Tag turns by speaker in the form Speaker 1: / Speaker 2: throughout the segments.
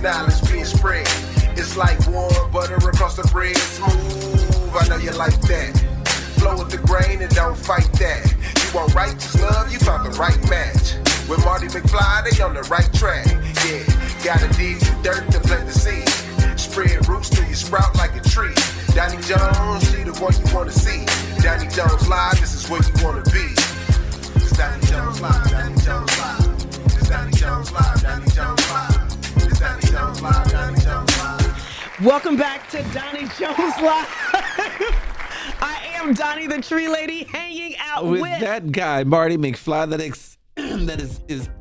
Speaker 1: knowledge being spread. It's like warm butter across the bread. Smooth, I know you like that. Flow with the grain and don't fight that. You want righteous love, you found the right match. With Marty McFly, they on the right track. Yeah, gotta dig some dirt to plant the seed. Spread roots till you sprout like a tree. Doni Jones, she the one you wanna see. Doni Jones live, this is where you wanna be. It's Doni Jones live, Doni Jones live. It's Doni Jones live, Doni Jones live. It's Doni Jones live, Doni Jones live.
Speaker 2: Welcome back to Doni Jones Live. I am Donnie the Tree Lady, hanging out with
Speaker 3: that guy, Marty McFly, that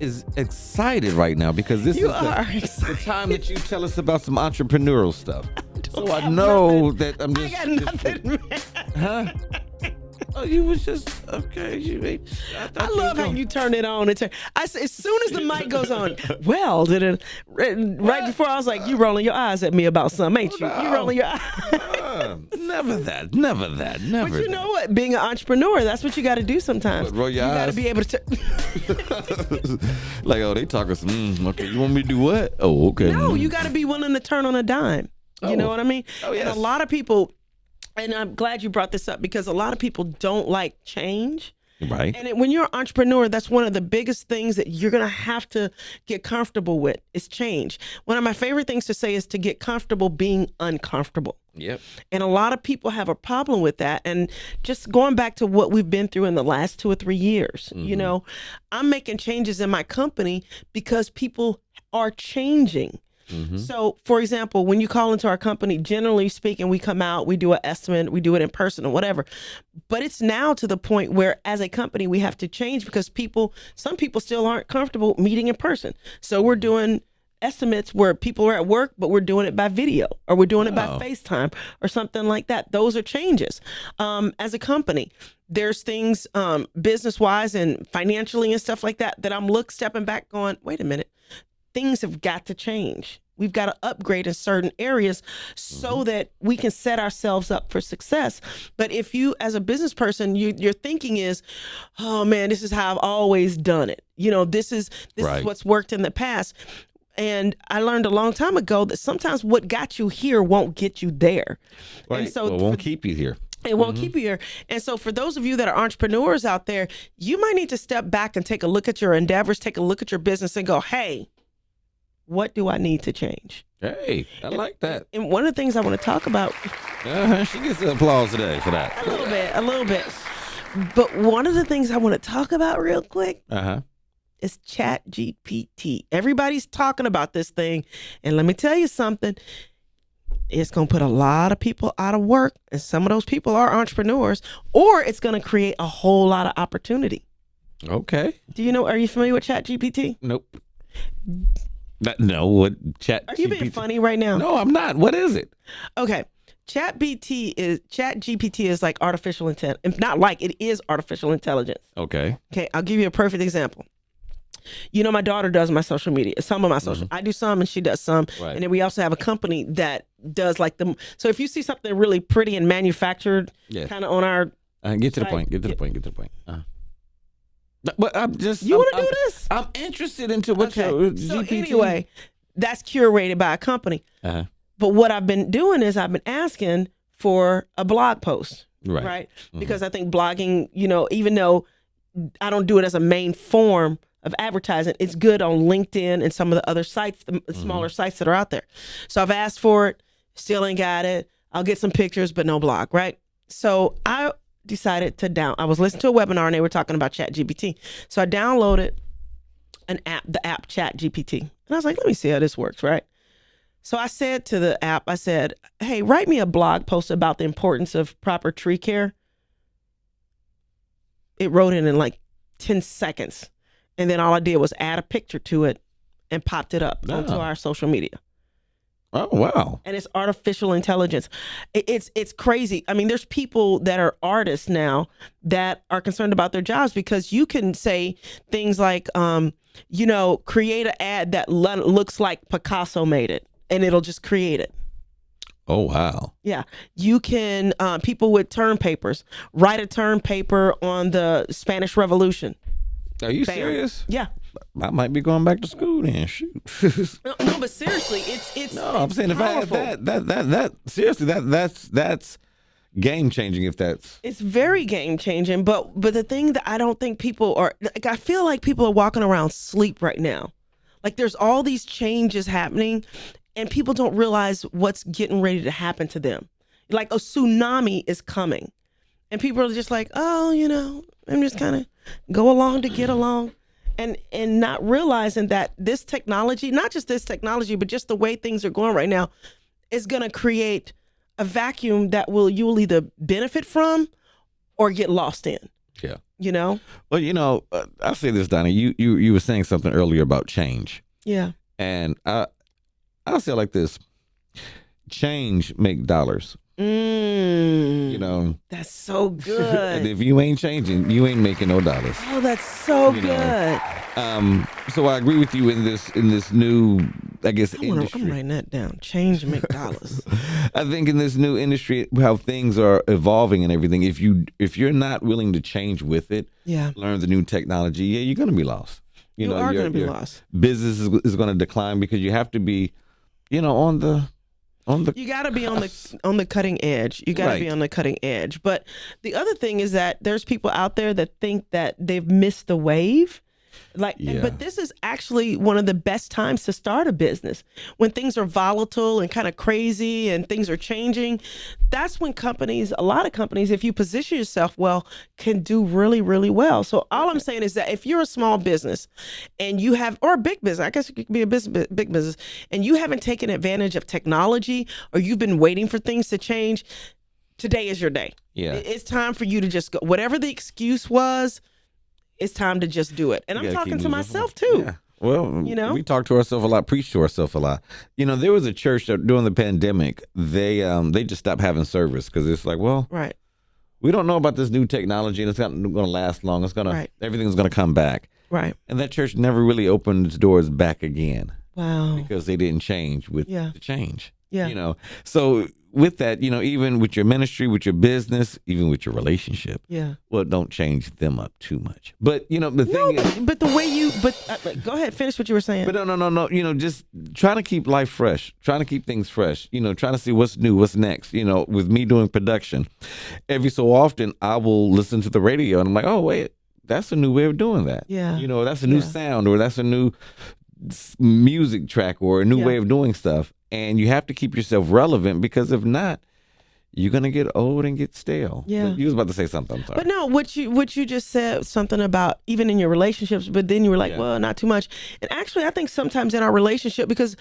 Speaker 3: is excited right now because this is the time that you tell us about some entrepreneurial stuff. So I know that I'm just.
Speaker 2: I got nothing, man.
Speaker 3: Huh? Oh, you was just okay.
Speaker 2: I love how you turn it on. As soon as the mic goes on, well, right before I was like, you rolling your eyes at me about something, ain't you? You rolling your eyes.
Speaker 3: Never that.
Speaker 2: But you know what? Being an entrepreneur, that's what you got to do sometimes.
Speaker 3: Roll your eyes.
Speaker 2: You got to be able to.
Speaker 3: Like, oh, they talking some. Okay, you want me to do what? Oh, okay.
Speaker 2: No, you got to be willing to turn on a dime. You know what I mean?
Speaker 3: Oh, yes.
Speaker 2: And a lot of people. And I'm glad you brought this up because a lot of people don't like change.
Speaker 3: Right.
Speaker 2: And when you're an entrepreneur, that's one of the biggest things that you're going to have to get comfortable with is change. One of my favorite things to say is to get comfortable being uncomfortable.
Speaker 3: Yep.
Speaker 2: And a lot of people have a problem with that. And just going back to what we've been through in the last 2 or 3 years, you know, I'm making changes in my company because people are changing. So, for example, when you call into our company, generally speaking, we come out, we do an estimate, we do it in person or whatever. But it's now to the point where as a company, we have to change because some people still aren't comfortable meeting in person. So we're doing estimates where people are at work, but we're doing it by video or we're doing it by FaceTime or something like that. Those are changes. As a company, there's things business wise and financially and stuff like that I'm stepping back going, wait a minute, things have got to change. We've got to upgrade in certain areas so that we can set ourselves up for success. But if you, as a business person, your thinking is, oh man, this is how I've always done it. You know, this is what's worked in the past. And I learned a long time ago that sometimes what got you here won't get you there.
Speaker 3: Right.
Speaker 2: And so
Speaker 3: it won't keep you here.
Speaker 2: It won't keep you here. And so for those of you that are entrepreneurs out there, you might need to step back and take a look at your endeavors, take a look at your business and go, hey, what do I need to change?
Speaker 3: Hey, I like that.
Speaker 2: And one of the things I want to talk about.
Speaker 3: She gets the applause today for that.
Speaker 2: A little bit. But one of the things I want to talk about real quick is chatgpt. Everybody's talking about this thing. And let me tell you something. It's going to put a lot of people out of work. And some of those people are entrepreneurs. Or it's going to create a whole lot of opportunity.
Speaker 3: Okay.
Speaker 2: Are you familiar with chatgpt?
Speaker 3: Nope. No, what chat?
Speaker 2: Are you being funny right now?
Speaker 3: No, I'm not. What is it? Okay.
Speaker 2: ChatGPT is like artificial intelligence. Not like, it is artificial intelligence.
Speaker 3: Okay.
Speaker 2: Okay, I'll give you a perfect example. You know, my daughter does my social media, some of my social. I do some and she does some.
Speaker 3: Right.
Speaker 2: And then we also have a company that does like so if you see something really pretty and manufactured kind of on our
Speaker 3: Get to the point. But I'm just.
Speaker 2: You want to do this?
Speaker 3: I'm interested into what your GPT.
Speaker 2: So anyway, that's curated by a company. But what I've been doing is I've been asking for a blog post, right? Because I think blogging, you know, even though I don't do it as a main form of advertising, it's good on LinkedIn and some of the other sites, the smaller sites that are out there. So I've asked for it, still ain't got it. I'll get some pictures, but no blog, right? So I decided to I was listening to a webinar and they were talking about ChatGPT. So I downloaded the app ChatGPT. And I was like, let me see how this works, right? So I said to the app, I said, hey, write me a blog post about the importance of proper tree care. It wrote it in like 10 seconds. And then all I did was add a picture to it and popped it up onto our social media.
Speaker 3: Oh, wow.
Speaker 2: And it's artificial intelligence. It's crazy. I mean, there's people that are artists now that are concerned about their jobs because you can say things like, you know, create an ad that looks like Picasso made it and it'll just create it.
Speaker 3: Oh, wow.
Speaker 2: Yeah. You can, people with term papers, write a term paper on the Spanish Revolution.
Speaker 3: Are you serious?
Speaker 2: Yeah.
Speaker 3: I might be going back to school then. Shoot.
Speaker 2: No, but seriously, it's
Speaker 3: No, I'm saying
Speaker 2: powerful.
Speaker 3: if that seriously that's game changing. If that's
Speaker 2: It's very game changing, but the thing that I don't think people are like, I feel like people are walking around sleep right now. Like there's all these changes happening, and people don't realize what's getting ready to happen to them. Like a tsunami is coming, and people are just like, oh, I'm just kind of go along to get along, and not realizing that this technology, not just this technology, but just the way things are going right now, is going to create a vacuum that you will either benefit from or get lost in.
Speaker 3: yeah.
Speaker 2: Well,
Speaker 3: I'll say this, Donnie. You were saying something earlier about change,
Speaker 2: yeah.
Speaker 3: and I'll say it like this: change make dollars.
Speaker 2: That's so
Speaker 3: And
Speaker 2: good.
Speaker 3: if you ain't changing, you ain't making no dollars.
Speaker 2: Oh, that's so
Speaker 3: You
Speaker 2: good.
Speaker 3: know. So I agree with you in this new, I guess,
Speaker 2: I'm
Speaker 3: industry.
Speaker 2: writing that down. Change make dollars.
Speaker 3: I think in this new industry, how things are evolving and everything, if you're not willing to change with it,
Speaker 2: Yeah.
Speaker 3: learn the new technology, yeah, you're gonna be lost.
Speaker 2: You are going to be lost.
Speaker 3: Business is going to decline because you have to be, on the.
Speaker 2: You got to be on the cutting edge. You got to be
Speaker 3: Right.
Speaker 2: on the cutting edge. But the other thing is that there's people out there that think that they've missed the wave.
Speaker 3: Yeah.
Speaker 2: But this is actually one of the best times to start a business. When things are volatile and kind of crazy and things are changing, that's when a lot of companies, if you position yourself well, can do really, really well. So all I'm saying is that if you're a small business and you have, or a big business, I guess it could be a big business, and you haven't taken advantage of technology or you've been waiting for things to change, today is your day.
Speaker 3: Yeah.
Speaker 2: It's time for you to just go. Whatever the excuse was, it's time to just do it. And
Speaker 3: You
Speaker 2: I'm
Speaker 3: gotta
Speaker 2: talking
Speaker 3: keep
Speaker 2: to
Speaker 3: moving
Speaker 2: myself
Speaker 3: forward.
Speaker 2: too.
Speaker 3: Yeah. Well,
Speaker 2: You
Speaker 3: we talk to ourselves a lot, preach to ourselves a lot. There was a church that during the pandemic, they just stopped having service because it's like, well,
Speaker 2: Right.
Speaker 3: we don't know about this new technology and it's not going to last long.
Speaker 2: Right.
Speaker 3: Everything's going to come back.
Speaker 2: Right.
Speaker 3: And that church never really opened its doors back again
Speaker 2: Wow.
Speaker 3: because they didn't change with
Speaker 2: Yeah.
Speaker 3: the change.
Speaker 2: Yeah.
Speaker 3: So with that, even with your ministry, with your business, even with your relationship,
Speaker 2: Yeah.
Speaker 3: well, don't change them up too much. But, the thing is,
Speaker 2: But the way go ahead, finish what you were saying.
Speaker 3: but no. Just trying to keep life fresh, trying to keep things fresh. Trying to see what's new, what's next. With me doing production, every so often I will listen to the radio and I'm like, oh wait, that's a new way of doing that.
Speaker 2: Yeah.
Speaker 3: That's a new sound, or that's a new music track, or a new
Speaker 2: Yeah.
Speaker 3: way of doing stuff. And you have to keep yourself relevant because if not, you're gonna get old and get stale.
Speaker 2: Yeah.
Speaker 3: But you was about to say something. I'm sorry.
Speaker 2: But no, what you just said something about even in your relationships, but then you were like,
Speaker 3: Yeah.
Speaker 2: well, not too much. And actually, I think sometimes in our relationship, because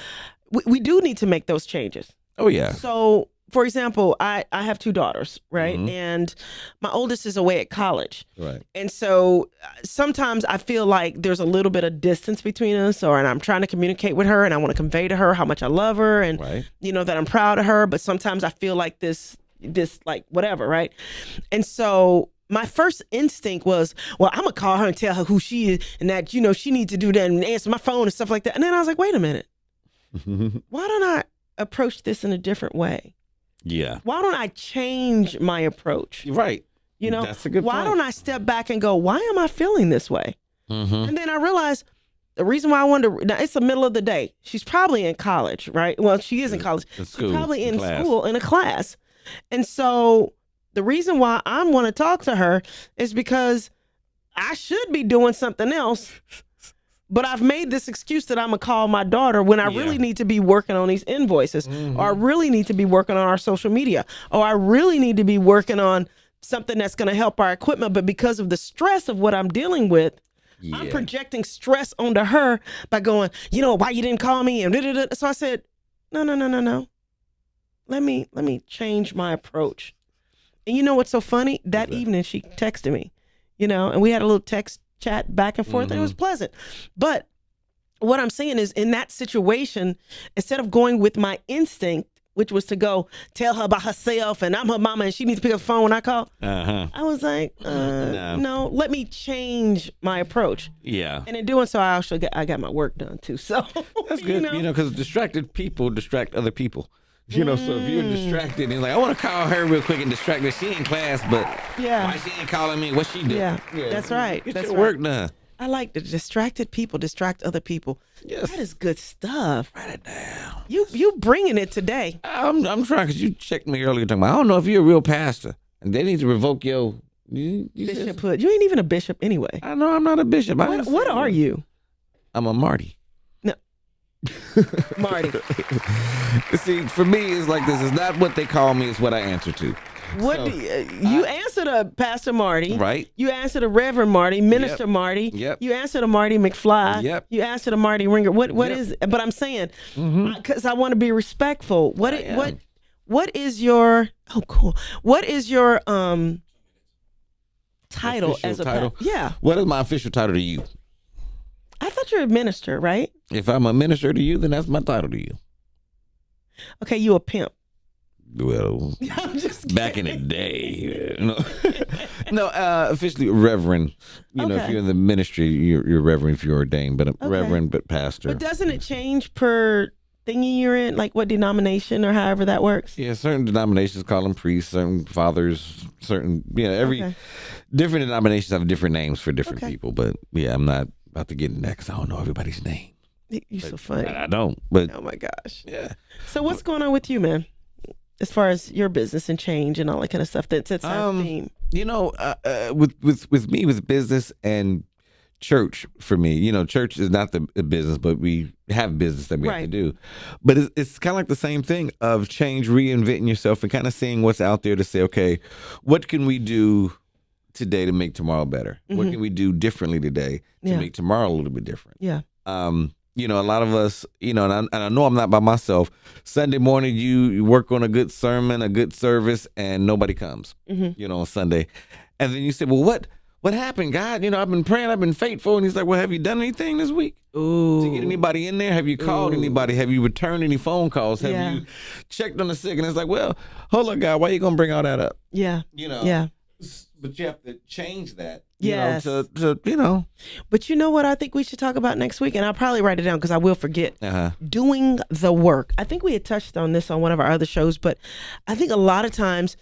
Speaker 2: we do need to make those changes.
Speaker 3: Oh yeah.
Speaker 2: So, for example, I have two daughters, right?
Speaker 3: Mhm.
Speaker 2: And my oldest is away at college.
Speaker 3: Right.
Speaker 2: And so sometimes I feel like there's a little bit of distance between us, and I'm trying to communicate with her and I want to convey to her how much I love her and,
Speaker 3: Right.
Speaker 2: that I'm proud of her. But sometimes I feel like this like whatever, right? And so my first instinct was, well, I'm going to call her and tell her who she is and that, she needs to do that and answer my phone and stuff like that. And then I was like, wait a minute. Why don't I approach this in a different way?
Speaker 3: Yeah.
Speaker 2: Why don't I change my approach?
Speaker 3: Right. That's a good
Speaker 2: Why
Speaker 3: point.
Speaker 2: don't I step back and go, why am I feeling this way?
Speaker 3: Mm-hmm.
Speaker 2: And then I realized the reason why I wanted to, now it's the middle of the day. She's probably in college, right? Well, she is in college.
Speaker 3: In
Speaker 2: She's
Speaker 3: school,
Speaker 2: probably
Speaker 3: in
Speaker 2: in
Speaker 3: class.
Speaker 2: school in a class. And so the reason why I want to talk to her is because I should be doing something else. But I've made this excuse that I'm going to call my daughter when I really need to be working on these invoices, or I really need to be working on our social media, or I really need to be working on something that's going to help our equipment. But because of the stress of what I'm dealing with, I'm projecting stress onto her by going, why you didn't call me? And da-da-da. So I said, no. Let me change my approach. And you know what's so funny? That evening she texted me, and we had a little text chat back and forth, and it was pleasant. But what I'm saying is, in that situation, instead of going with my instinct, which was to go tell her about herself and I'm her mama and she needs to pick up the phone when I call, I was like, no, let me change my approach.
Speaker 3: Yeah.
Speaker 2: And in doing so, I got my work done too. So
Speaker 3: That's good, because distracted people distract other people. So if you're distracted and you're like, I want to call her real quick and distract her. She in class, but why she ain't calling me? What she do?
Speaker 2: Yeah, that's right.
Speaker 3: Get
Speaker 2: That's
Speaker 3: your
Speaker 2: right.
Speaker 3: work done.
Speaker 2: I like the distracted people distract other people.
Speaker 3: Yes.
Speaker 2: That is good stuff.
Speaker 3: Write it down.
Speaker 2: You bringing it today.
Speaker 3: I'm trying, because you checked me earlier talking about, I don't know if you're a real pastor. And they need to revoke your... You
Speaker 2: Bishop Hood. You ain't even a bishop anyway.
Speaker 3: I know I'm not a bishop.
Speaker 2: What are you?
Speaker 3: I'm a Marty.
Speaker 2: No. Marty.
Speaker 3: See, for me, it's like this. It's not what they call me. It's what I answer to.
Speaker 2: What
Speaker 3: So,
Speaker 2: do you answer to Pastor Marty?
Speaker 3: Right.
Speaker 2: You answer to Reverend Marty, Minister Marty.
Speaker 3: Yep.
Speaker 2: You answer to Marty McFly.
Speaker 3: Yep.
Speaker 2: You answer to Marty Ringer. What
Speaker 3: Yep.
Speaker 2: is? But I'm saying,
Speaker 3: Mhm.
Speaker 2: because I want to be respectful.
Speaker 3: I am.
Speaker 2: What is your? Oh, cool. What is your title
Speaker 3: Official
Speaker 2: as a
Speaker 3: title?
Speaker 2: Yeah.
Speaker 3: What is my official title to you?
Speaker 2: I thought you're a minister, right?
Speaker 3: If I'm a minister to you, then that's my title to you.
Speaker 2: Okay, you a pimp.
Speaker 3: Well,
Speaker 2: I'm just
Speaker 3: back in the day. No, officially Reverend. You know, if
Speaker 2: Okay.
Speaker 3: you're in the ministry, you're Reverend if you're ordained, but Reverend, but pastor.
Speaker 2: But doesn't it change per thingy you're in? Like what denomination or however that works?
Speaker 3: Yeah, certain denominations call them priests, certain fathers, certain, every
Speaker 2: Okay.
Speaker 3: different denominations have different names for different
Speaker 2: Okay.
Speaker 3: people. But yeah, I'm not about to get in that because I don't know everybody's name.
Speaker 2: You're so funny.
Speaker 3: I don't, but
Speaker 2: Oh my gosh.
Speaker 3: yeah.
Speaker 2: So what's going on with you, man? As far as your business and change and all that kind of stuff, that's our theme.
Speaker 3: You know, with me, with business and church, for me, church is not the business, but we have business that we have to
Speaker 2: Right.
Speaker 3: do. But it's kind of like the same thing of change, reinventing yourself, and kind of seeing what's out there to say, okay, what can we do today to make tomorrow better? What can we do differently today to
Speaker 2: Yeah.
Speaker 3: make tomorrow a little bit different?
Speaker 2: Yeah.
Speaker 3: A lot of us, and I know I'm not by myself. Sunday morning, you work on a good sermon, a good service, and nobody comes, on Sunday. And then you say, well, what happened, God? I've been praying, I've been faithful. And he's like, well, have you done anything this week?
Speaker 2: Ooh.
Speaker 3: To get anybody in there? Have you called anybody? Have you returned any phone calls? Have
Speaker 2: Yeah.
Speaker 3: you checked on the sick? And it's like, well, hold on, God, why are you going to bring all that up?
Speaker 2: Yeah.
Speaker 3: Yeah. But you have to change that,
Speaker 2: Yes.
Speaker 3: to.
Speaker 2: But you know what I think we should talk about next week? And I'll probably write it down because I will forget.
Speaker 3: Uh-huh.
Speaker 2: Doing the work. I think we had touched on this on one of our other shows, but I think a lot of times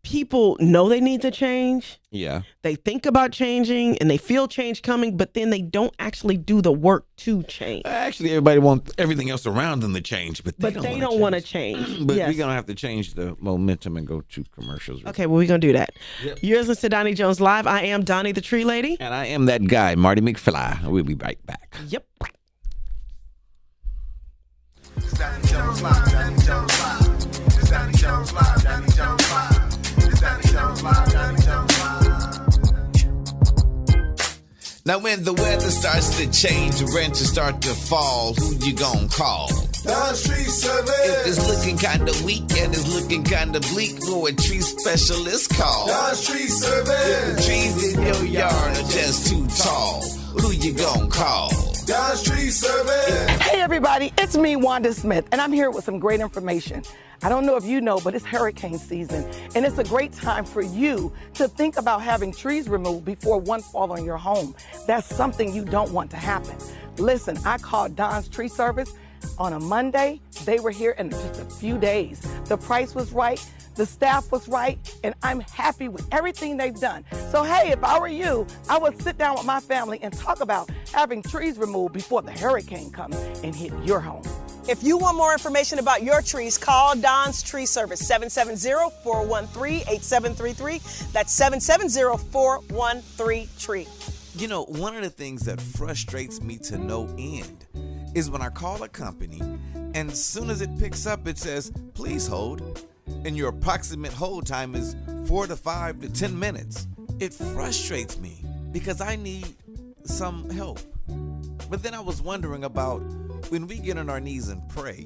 Speaker 2: people know they need to change.
Speaker 3: Yeah.
Speaker 2: They think about changing and they feel change coming, but then they don't actually do the work to change.
Speaker 3: Actually, everybody wants everything else around them to change, but
Speaker 2: But they don't want to change.
Speaker 3: But
Speaker 2: Yes.
Speaker 3: we're going to have to change the momentum and go to commercials.
Speaker 2: Okay, well, we're going to do that.
Speaker 3: Yep.
Speaker 2: You're listening to Doni Jones Live. I am Doni the Tree Lady.
Speaker 3: And I am that guy, Marty McFly. We'll be right back.
Speaker 2: Yep.
Speaker 1: It's Doni Jones Live, Doni Jones Live. It's Doni Jones Live, Doni Jones Live. It's Doni Jones Live, Doni Jones Live.
Speaker 4: Now when the weather starts to change, the rents start to fall, who you gonna call?
Speaker 1: Don Street Service.
Speaker 4: If it's looking kinda weak and it's looking kinda bleak, who a tree specialist call?
Speaker 1: Don Street
Speaker 4: If
Speaker 1: Service.
Speaker 4: the trees in your yard are just too tall, who you gonna call?
Speaker 1: Don Street Service.
Speaker 5: Hey everybody, it's me, Wanda Smith, and I'm here with some great information. I don't know if you know, but it's hurricane season, and it's a great time for you to think about having trees removed before one falls on your home. That's something you don't want to happen. Listen, I called Don's Tree Service on a Monday. They were here in just a few days. The price was right, the staff was right, and I'm happy with everything they've done. So hey, if I were you, I would sit down with my family and talk about having trees removed before the hurricane comes and hit your home.
Speaker 6: If you want more information about your trees, call Don's Tree Service, 770-413-8733. That's 770-413-TREE.
Speaker 4: You know, one of the things that frustrates me to no end is when I call a company and as soon as it picks up, it says, please hold. And your approximate hold time is 4 to 5 to 10 minutes. It frustrates me because I need some help. But then I was wondering about when we get on our knees and pray,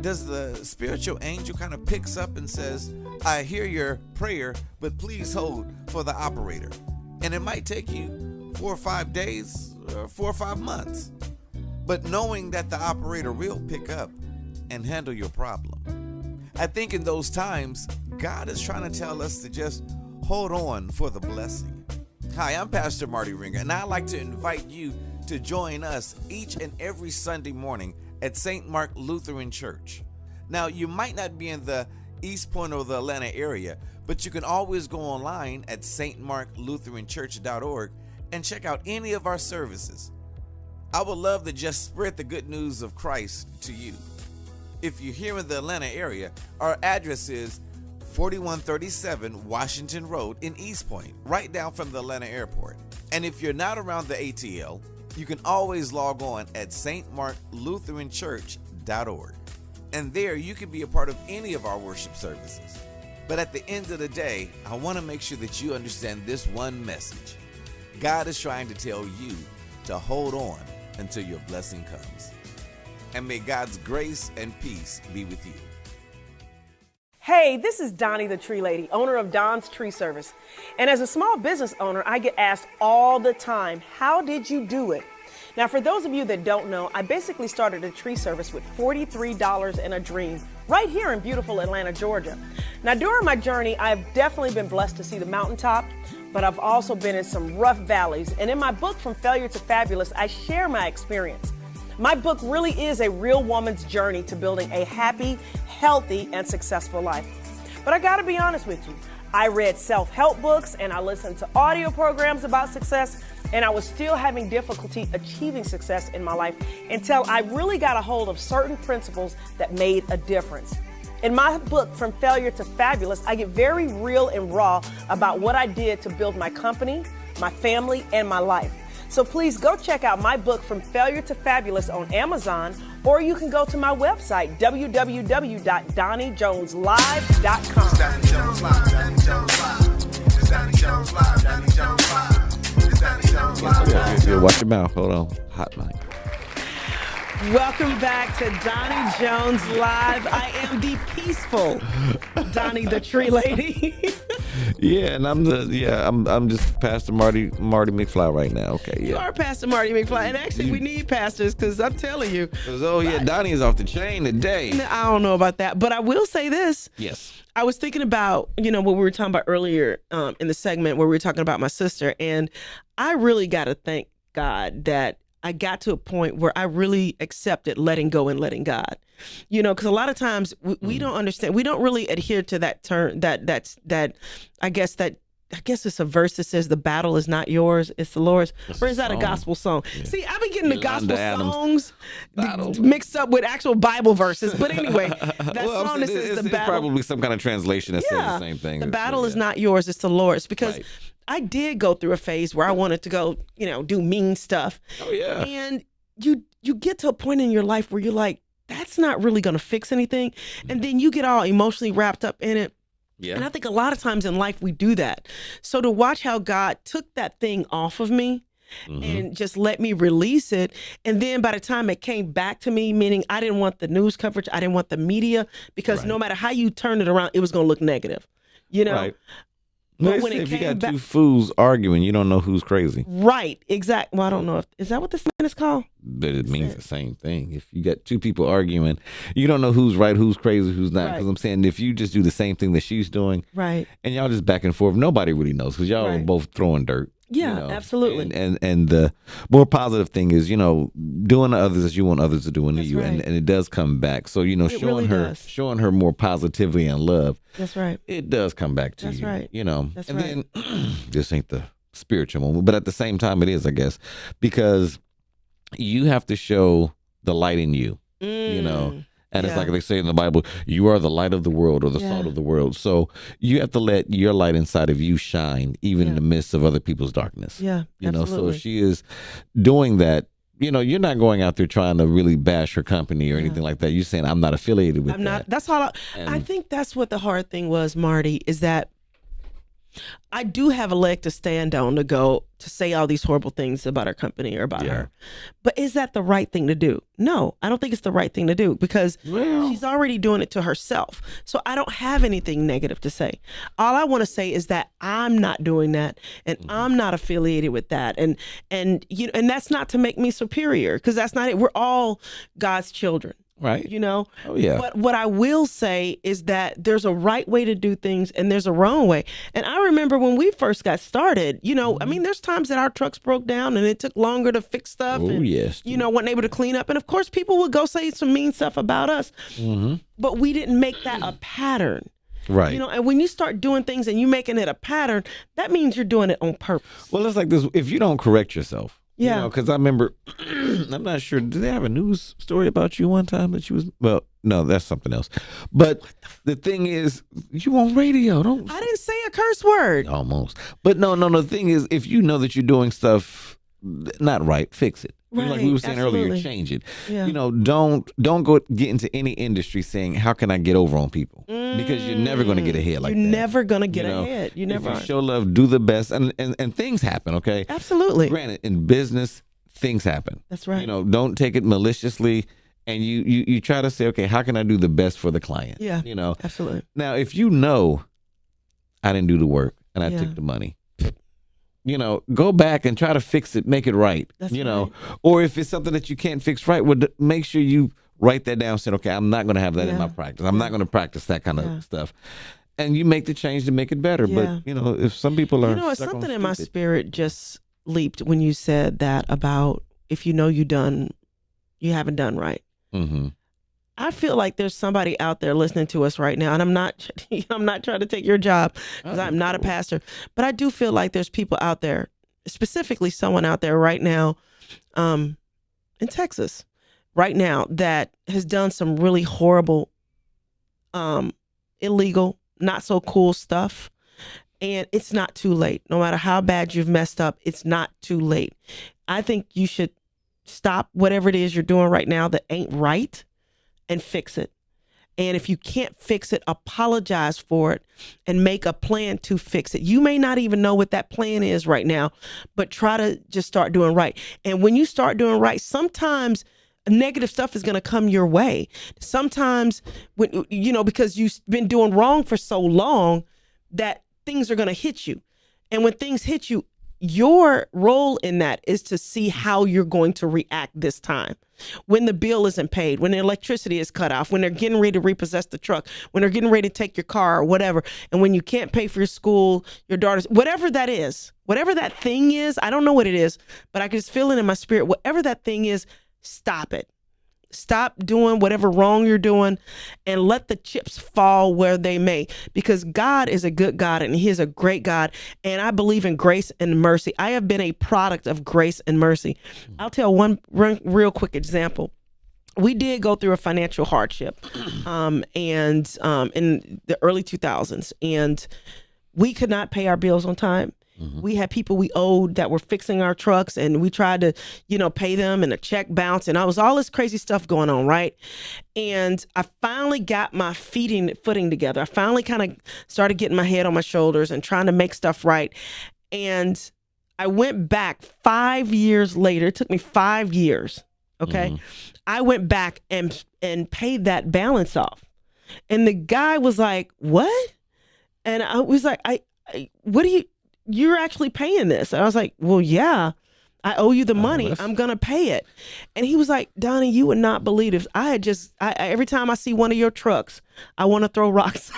Speaker 4: does the spiritual angel kind of picks up and says, I hear your prayer, but please hold for the operator. And it might take you 4 or 5 days or 4 or 5 months. But knowing that the operator will pick up and handle your problem. I think in those times, God is trying to tell us to just hold on for the blessing. Hi, I'm Pastor Marty Ringer, and I'd like to invite you to join us each and every Sunday morning at St. Mark Lutheran Church. Now, you might not be in the East Point or the Atlanta area, but you can always go online at stmarklutheranchurch.org and check out any of our services. I would love to just spread the good news of Christ to you. If you're here in the Atlanta area, our address is 4137 Washington Road in East Point, right down from the Atlanta airport. And if you're not around the ATL, you can always log on at stmarklutheranchurch.org. And there you can be a part of any of our worship services. But at the end of the day, I want to make sure that you understand this one message. God is trying to tell you to hold on until your blessing comes. And may God's grace and peace be with you.
Speaker 6: Hey, this is Doni the Tree Lady, owner of Don's Tree Service. And as a small business owner, I get asked all the time, how did you do it? Now, for those of you that don't know, I basically started a tree service with $43 and a dream right here in beautiful Atlanta, Georgia. Now, during my journey, I've definitely been blessed to see the mountaintop, but I've also been in some rough valleys. And in my book, From Failure to Fabulous, I share my experience. My book really is a real woman's journey to building a happy, healthy, and successful life. But I gotta be honest with you, I read self-help books and I listened to audio programs about success, and I was still having difficulty achieving success in my life until I really got a hold of certain principles that made a difference. In my book, From Failure to Fabulous, I get very real and raw about what I did to build my company, my family, and my life. So please go check out my book, From Failure to Fabulous, on Amazon, or you can go to my website, www.donijoneslive.com.
Speaker 1: It's Doni Jones Live, Doni Jones Live. It's Doni Jones Live, Doni Jones Live. It's Doni Jones Live.
Speaker 3: Yeah, watch your mouth. Hold on. Hot mic.
Speaker 2: Welcome back to Doni Jones Live. I am the peaceful Doni the Tree Lady.
Speaker 3: Yeah, and I'm just Pastor Marty McFly right now. Okay, yeah.
Speaker 2: You are Pastor Marty McFly, and actually we need pastors because I'm telling you.
Speaker 3: Oh yeah, Donnie is off the chain today.
Speaker 2: I don't know about that, but I will say this.
Speaker 3: Yes.
Speaker 2: I was thinking about, what we were talking about earlier in the segment where we were talking about my sister, and I really got to thank God that I got to a point where I really accepted letting go and letting God, because a lot of times we don't understand. We don't really adhere to that term I guess it's a verse that says the battle is not yours, it's the Lord's. Or is that a gospel song? Yeah. See, I've been getting the gospel songs mixed up with actual Bible verses. But anyway, that song that says the battle.
Speaker 3: It's probably some kind of translation that says the same thing.
Speaker 2: The battle is not yours, it's the Lord's. Because I did go through a phase where I wanted to go, do mean stuff.
Speaker 3: Oh, yeah.
Speaker 2: And you get to a point in your life where you're like, that's not really going to fix anything. And then you get all emotionally wrapped up in it. Yeah. And I think a lot of times in life we do that. So to watch how God took that thing off of me and just let me release it. And then by the time it came back to me, meaning I didn't want the news coverage, I didn't want the media, because no matter how you turn it around, it was going to look negative,
Speaker 3: Right.
Speaker 2: But when
Speaker 3: if you got two fools arguing, you don't know who's crazy.
Speaker 2: Right, exactly. Well, I don't know is that what this is called?
Speaker 3: But it means the same thing. If you got two people arguing, you don't know who's right, who's crazy, who's not. Because I'm saying if you just do the same thing that she's doing,
Speaker 2: right, and
Speaker 3: y'all just back and forth, nobody really knows because y'all are both throwing dirt.
Speaker 2: Yeah, absolutely.
Speaker 3: And the more positive thing is, doing to others as you want others to do unto you, and it does come back. So showing her more positivity and love.
Speaker 2: That's right.
Speaker 3: It does come back to you.
Speaker 2: That's right.
Speaker 3: That's and right. Then this ain't the spiritual moment, but at the same time, it is, I guess, because you have to show the light in you. And it's like they say in the Bible, you are the light of the world or the salt of the world. So you have to let your light inside of you shine, even in the midst of other people's darkness.
Speaker 2: Yeah,
Speaker 3: So if she is doing that, you're not going out there trying to really bash her company or anything like that. You're saying, I'm not affiliated with that.
Speaker 2: I'm not. That's all. I think that's what the hard thing was, Marty, is that I do have a leg to stand on to go to say all these horrible things about our company or about her. But is that the right thing to do? No, I don't think it's the right thing to do because she's already doing it to herself. So I don't have anything negative to say. All I want to say is that I'm not doing that and I'm not affiliated with that. And that's not to make me superior because that's not it. We're all God's children.
Speaker 3: Right.
Speaker 2: Oh,
Speaker 3: yeah.
Speaker 2: But what I will say is that there's a right way to do things and there's a wrong way. And I remember when we first got started, I mean, there's times that our trucks broke down and it took longer to fix stuff.
Speaker 3: Oh,
Speaker 2: and,
Speaker 3: yes.
Speaker 2: Weren't able to clean up. And of course, people would go say some mean stuff about us. But we didn't make that a pattern.
Speaker 3: Right.
Speaker 2: You know, and when you start doing things and you making it a pattern, that means you're doing it on purpose.
Speaker 3: Well, it's like this. If you don't correct yourself,
Speaker 2: Yeah.
Speaker 3: because I remember, I'm not sure. Did they have a news story about you one time that you was? Well, no, that's something else. But the thing is, you on radio. Don't.
Speaker 2: I didn't say a curse word.
Speaker 3: Almost. But no. The thing is, if you know that you're doing stuff not right, fix it.
Speaker 2: Right,
Speaker 3: Like we were saying earlier,
Speaker 2: absolutely.
Speaker 3: change it.
Speaker 2: Yeah.
Speaker 3: You know, don't go get into any industry saying, how can I get over on people? Because you're never going to get ahead like
Speaker 2: You're
Speaker 3: that.
Speaker 2: never going to get
Speaker 3: You know,
Speaker 2: ahead. You never
Speaker 3: If
Speaker 2: are.
Speaker 3: you show love, do the best. And things happen, okay?
Speaker 2: Absolutely.
Speaker 3: Granted, in business, things happen.
Speaker 2: That's right.
Speaker 3: You know, don't take it maliciously. And you try to say, okay, how can I do the best for the client?
Speaker 2: Yeah.
Speaker 3: You know,
Speaker 2: Absolutely.
Speaker 3: now if you know I didn't do the work and I
Speaker 2: Yeah.
Speaker 3: took the money, you know, go back and try to fix it, make it right.
Speaker 2: That's
Speaker 3: you know,
Speaker 2: right.
Speaker 3: or if it's something that you can't fix right, well, make sure you write that down. Saying, okay, I'm not going to have that in
Speaker 2: Yeah.
Speaker 3: my practice. I'm not going to practice that kind
Speaker 2: Yeah.
Speaker 3: of stuff. And you make the change to make it better.
Speaker 2: Yeah.
Speaker 3: But you know, if some people are,
Speaker 2: You know,
Speaker 3: stuck on
Speaker 2: something in my
Speaker 3: stupid-
Speaker 2: spirit just leaped when you said that about if you know you haven't done right.
Speaker 3: Mhm.
Speaker 2: I feel like there's somebody out there listening to us right now, and I'm not trying to take your job because I'm not a pastor, but I do feel like there's people out there, specifically someone out there right now, in Texas, right now that has done some really horrible, illegal, not so cool stuff, and it's not too late. No matter how bad you've messed up, it's not too late. I think you should stop whatever it is you're doing right now that ain't right and fix it. And if you can't fix it, apologize for it and make a plan to fix it. You may not even know what that plan is right now, but try to just start doing right. And when you start doing right, sometimes negative stuff is going to come your way. Sometimes when, because you've been doing wrong for so long that things are going to hit you. And when things hit you, your role in that is to see how you're going to react this time. When the bill isn't paid, when the electricity is cut off, when they're getting ready to repossess the truck, when they're getting ready to take your car or whatever, and when you can't pay for your school, your daughter's, whatever that is, whatever that thing is, I don't know what it is, but I can just feel it in my spirit. Whatever that thing is, stop it. Stop doing whatever wrong you're doing and let the chips fall where they may, because God is a good God and he is a great God. And I believe in grace and mercy. I have been a product of grace and mercy. I'll tell one real quick example. We did go through a financial hardship in the early 2000s, and we could not pay our bills on time. We had people we owed that were fixing our trucks, and we tried to, pay them, and the check bounced, and I was all this crazy stuff going on, right? And I finally got my footing together. I finally kind of started getting my head on my shoulders and trying to make stuff right. And I went back 5 years later. It took me 5 years. Okay. I went back and paid that balance off. And the guy was like, "What?" And I was like, what do you're actually paying this? And I was like, "Well, yeah, I owe you the money. I'm going to pay it." And he was like, "Donnie, you would not believe this. I every time I see one of your trucks, I want to throw rocks."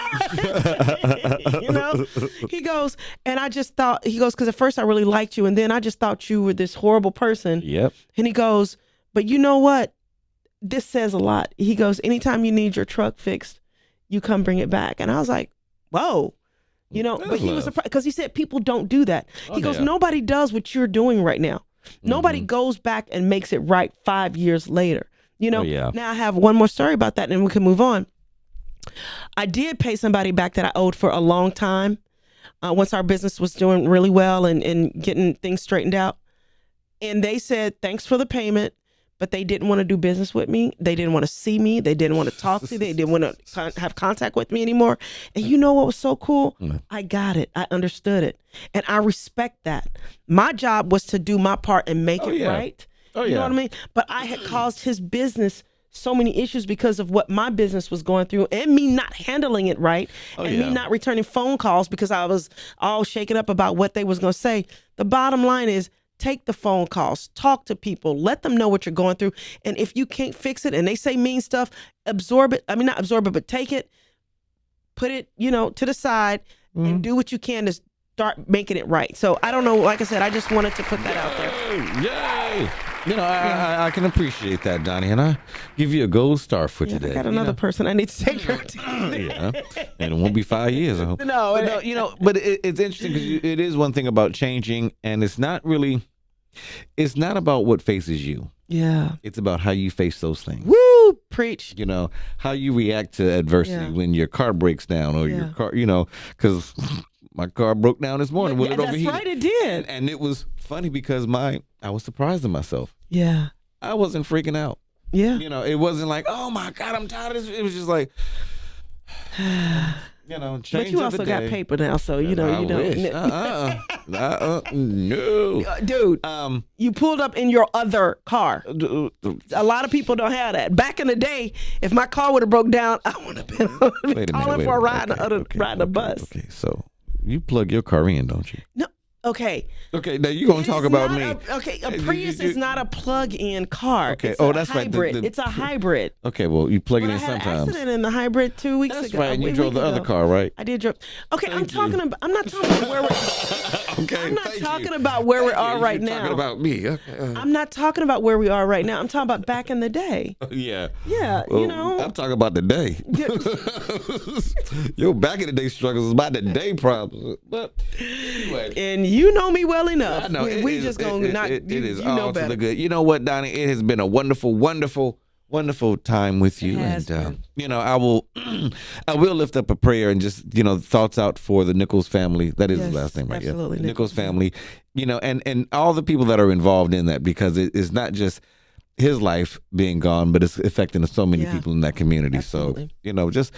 Speaker 2: He goes, and I just thought, because at first I really liked you. And then I just thought you were this horrible person.
Speaker 3: Yep.
Speaker 2: And he goes, "But you know what? This says a lot." He goes, "Anytime you need your truck fixed, you come bring it back." And I was like, whoa. But he was surprised because he said people don't do that. He goes, "Nobody does what you're doing right now. Nobody goes back and makes it right 5 years later." Now I have one more story about that and we can move on. I did pay somebody back that I owed for a long time. Once our business was doing really well and getting things straightened out. And they said, "Thanks for the payment." But they didn't want to do business with me. They didn't want to see me. They didn't want to talk to me. They didn't want to have contact with me anymore. And you know what was so cool? I got it. I understood it. And I respect that. My job was to do my part and make it right. You know what I mean? But I had caused his business so many issues because of what my business was going through and me not handling it right me not returning phone calls because I was all shaken up about what they was going to say. The bottom line is, take the phone calls, talk to people, let them know what you're going through. And if you can't fix it and they say mean stuff, absorb it. I mean, not absorb it, but take it, put it, to the side and do what you can to start making it right. So I don't know. Like I said, I just wanted to put that out there.
Speaker 3: Yay! I can appreciate that, Donnie, and I give you a gold star for today.
Speaker 2: I got another person I need to take care of.
Speaker 3: Yeah, and it won't be 5 years, I hope.
Speaker 2: No,
Speaker 3: but it's interesting because it is one thing about changing, and it's not about what faces you.
Speaker 2: Yeah.
Speaker 3: It's about how you face those things.
Speaker 2: Woo! Preach.
Speaker 3: How you react to adversity when your car breaks down or your car, because my car broke down this morning when it overheated.
Speaker 2: That's right, it did.
Speaker 3: And it was funny because I was surprised at myself.
Speaker 2: Yeah.
Speaker 3: I wasn't freaking out.
Speaker 2: Yeah.
Speaker 3: It wasn't like, oh my God, I'm tired of this. It was just like, change
Speaker 2: But you
Speaker 3: of
Speaker 2: also
Speaker 3: the
Speaker 2: got
Speaker 3: day.
Speaker 2: paper now, so you
Speaker 3: I
Speaker 2: know.
Speaker 3: wish. No.
Speaker 2: Dude, you pulled up in your other car. A lot of people don't have that. Back in the day, if my car would have broke down, I would have been calling for a ride, riding a bus.
Speaker 3: Okay, so you plug your car in, don't you?
Speaker 2: No. Okay.
Speaker 3: Okay, now you're going to talk about me.
Speaker 2: A Prius is not a plug-in car.
Speaker 3: Okay.
Speaker 2: It's
Speaker 3: That's right.
Speaker 2: hybrid. It's a hybrid.
Speaker 3: Okay, well, you plug it
Speaker 2: But I
Speaker 3: in
Speaker 2: had an
Speaker 3: sometimes.
Speaker 2: accident in the hybrid 2 weeks
Speaker 3: That's
Speaker 2: ago.
Speaker 3: right, and you drove the other car, right?
Speaker 2: I did drive. Okay, I'm not talking about where we're.
Speaker 3: Okay,
Speaker 2: I'm not talking about where we are right now.
Speaker 3: Talking about me. Okay.
Speaker 2: I'm not talking about where we are right now. I'm talking about back in the day.
Speaker 3: Yeah.
Speaker 2: Yeah,
Speaker 3: Well, I'm talking about the day. Your back in the day struggles is about the day problems. But anyway.
Speaker 2: And you know me well enough.
Speaker 3: I know.
Speaker 2: We just gonna knock.
Speaker 3: It
Speaker 2: You
Speaker 3: is
Speaker 2: know
Speaker 3: all to
Speaker 2: better.
Speaker 3: the good. You know what, Donnie? It has been a wonderful, wonderful, wonderful time with you.
Speaker 2: has
Speaker 3: And I will lift up a prayer and just thoughts out for the Nichols family. That is
Speaker 2: Yes,
Speaker 3: his last name, right?
Speaker 2: absolutely,
Speaker 3: Yeah. Nichols
Speaker 2: Nichols
Speaker 3: family. And all the people that are involved in that, because it's not just his life being gone, but it's affecting so many people in that community.
Speaker 2: Absolutely.
Speaker 3: So, just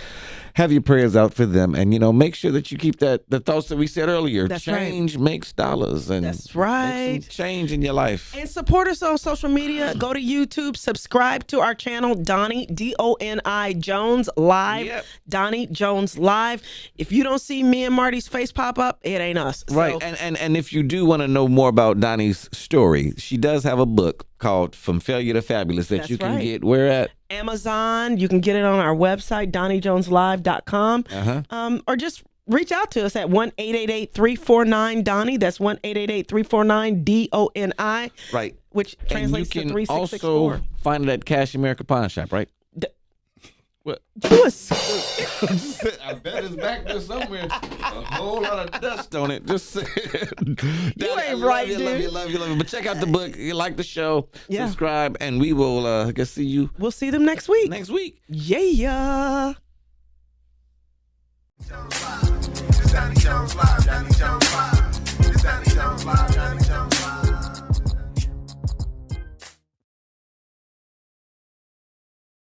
Speaker 3: have your prayers out for them, and make sure that you keep the thoughts that we said earlier.
Speaker 2: That's
Speaker 3: change makes dollars, and
Speaker 2: That's right.
Speaker 3: make some change in your life.
Speaker 2: And support us on social media. Go to YouTube. Subscribe to our channel, Doni Doni Jones Live.
Speaker 3: Yep.
Speaker 2: Doni Jones Live. If you don't see me and Marty's face pop up, it ain't us.
Speaker 3: Right,
Speaker 2: So,
Speaker 3: and if you do want to know more about Donnie's story, she does have a book called From Failure to Fabulous that
Speaker 2: That's
Speaker 3: you can
Speaker 2: right.
Speaker 3: get where at?
Speaker 2: Amazon. You can get it on our website, DoniJonesLive.com. Or just reach out to us at 1-888-349-DONI. That's 1-888-349-DONI.
Speaker 3: Right.
Speaker 2: Which translates to
Speaker 3: and you can
Speaker 2: 3664.
Speaker 3: also find it at Cash America Pawn Shop, right? What?
Speaker 2: You was-
Speaker 3: I bet it's back there somewhere. A whole lot of dust on it. Just saying.
Speaker 2: You ain't right, dude.
Speaker 3: Love you. But check out the book. You like the show.
Speaker 2: Yeah.
Speaker 3: Subscribe, and we will see you
Speaker 2: We'll see them next week.
Speaker 3: next week.
Speaker 2: Yeah.
Speaker 1: It's Doni Jones Live, Doni Jones Live. It's Doni Jones Live, Doni Jones